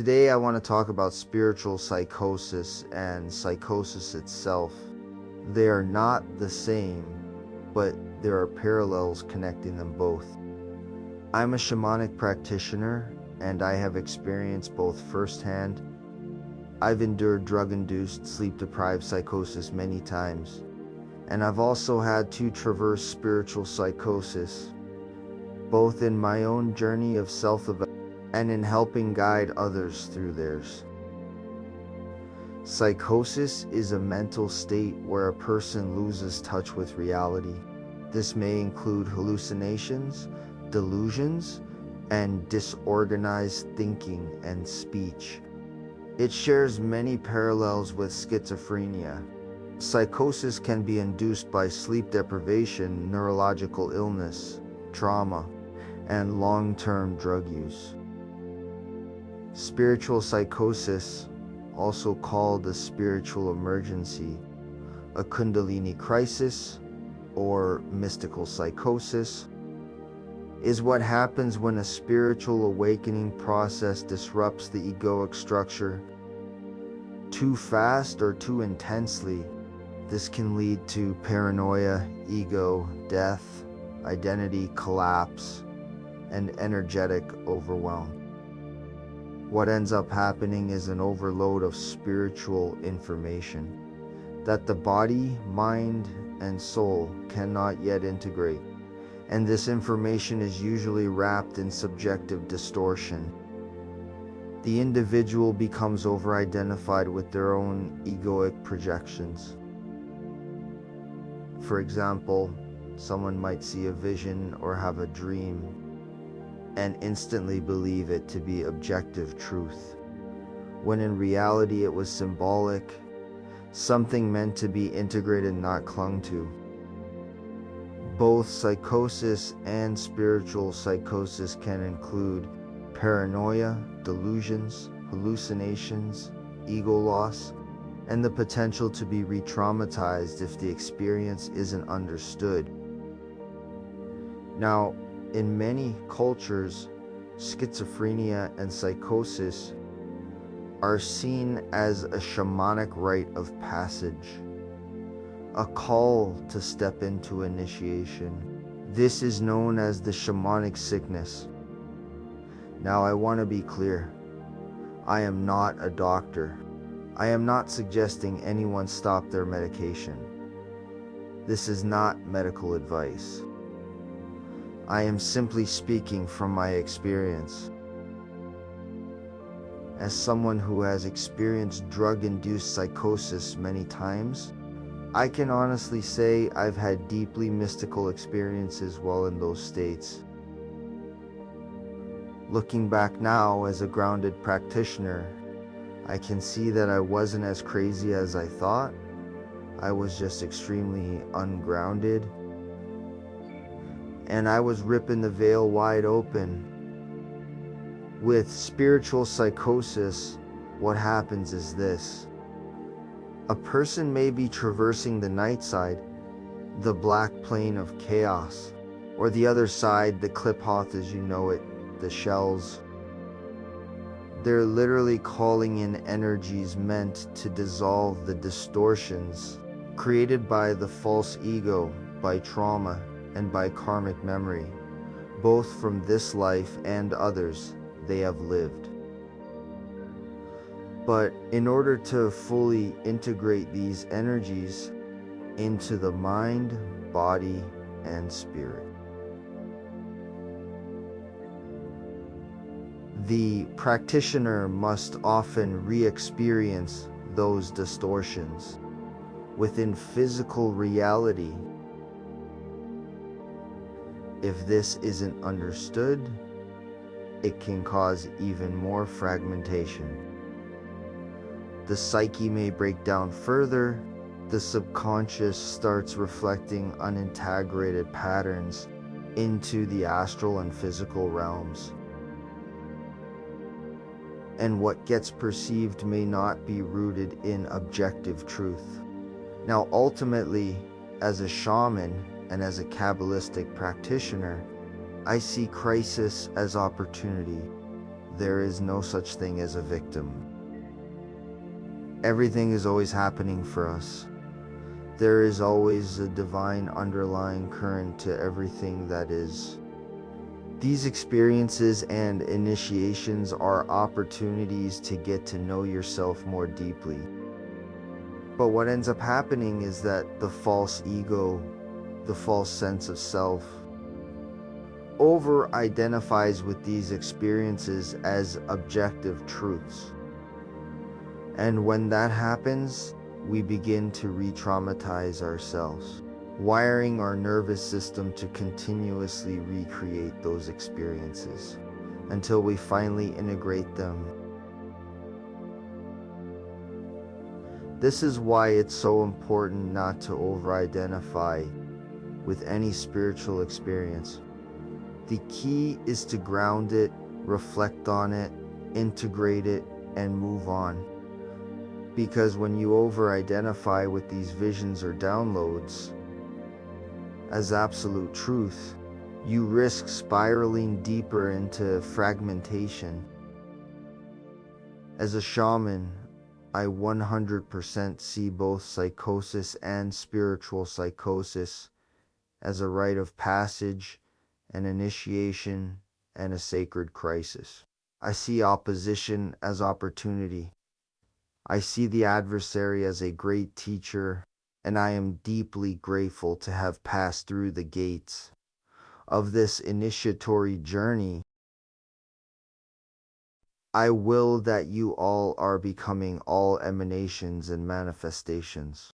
Today I want to talk about spiritual psychosis and psychosis itself. They are not the same, but there are parallels connecting them both. I'm a shamanic practitioner, and I have experienced both firsthand. I've endured drug-induced, sleep-deprived psychosis many times, and I've also had to traverse spiritual psychosis, both in my own journey of self-evaluation and in helping guide others through theirs. Psychosis is a mental state where a person loses touch with reality. This may include hallucinations, delusions, and disorganized thinking and speech. It shares many parallels with schizophrenia. Psychosis can be induced by sleep deprivation, neurological illness, trauma, and long-term drug use. Spiritual psychosis, also called a spiritual emergency, a Kundalini crisis, or mystical psychosis, is what happens when a spiritual awakening process disrupts the egoic structure too fast or too intensely. This can lead to paranoia, ego, death, identity collapse, and energetic overwhelm. What ends up happening is an overload of spiritual information that the body, mind, and soul cannot yet integrate, and this information is usually wrapped in subjective distortion. The individual becomes over-identified with their own egoic projections. For example, someone might see a vision or have a dream and instantly believe it to be objective truth, when in reality it was symbolic, something meant to be integrated, not clung to. Both psychosis and spiritual psychosis can include paranoia, delusions, hallucinations, ego loss, and the potential to be re-traumatized if the experience isn't understood. Now, in many cultures, schizophrenia and psychosis are seen as a shamanic rite of passage, a call to step into initiation. This is known as the shamanic sickness. Now, I want to be clear. I am not a doctor. I am not suggesting anyone stop their medication. This is not medical advice. I am simply speaking from my experience. As someone who has experienced drug-induced psychosis many times, I can honestly say I've had deeply mystical experiences while in those states. Looking back now as a grounded practitioner, I can see that I wasn't as crazy as I thought. I was just extremely ungrounded, and I was ripping the veil wide open. With spiritual psychosis, what happens is this. A person may be traversing the night side, the black plane of chaos, or the other side, the Kliphoth as you know it, the shells. They're literally calling in energies meant to dissolve the distortions created by the false ego, by trauma, and by karmic memory, both from this life and others they have lived. But in order to fully integrate these energies into the mind, body, and spirit, the practitioner must often re-experience those distortions within physical reality. If this isn't understood, it can cause even more fragmentation. The psyche may break down further. The subconscious starts reflecting unintegrated patterns into the astral and physical realms. And what gets perceived may not be rooted in objective truth. Now, ultimately, as a shaman and as a Kabbalistic practitioner, I see crisis as opportunity. there is no such thing as a victim. Everything is always happening for us. There is always a divine underlying current to everything that is. These experiences and initiations are opportunities to get to know yourself more deeply. But what ends up happening is that the false ego, the false sense of self, over-identifies with these experiences as objective truths. And when that happens, we begin to re-traumatize ourselves, wiring our nervous system to continuously recreate those experiences until we finally integrate them. This is why it's so important not to over-identify with any spiritual experience. The key is to ground it, reflect on it, integrate it, and move on. Because when you over-identify with these visions or downloads as absolute truth, you risk spiraling deeper into fragmentation. As a shaman, I 100% see both psychosis and spiritual psychosis as a rite of passage, an initiation, and a sacred crisis. I see opposition as opportunity. I see the adversary as a great teacher, and I am deeply grateful to have passed through the gates of this initiatory journey. I will that you all are becoming all emanations and manifestations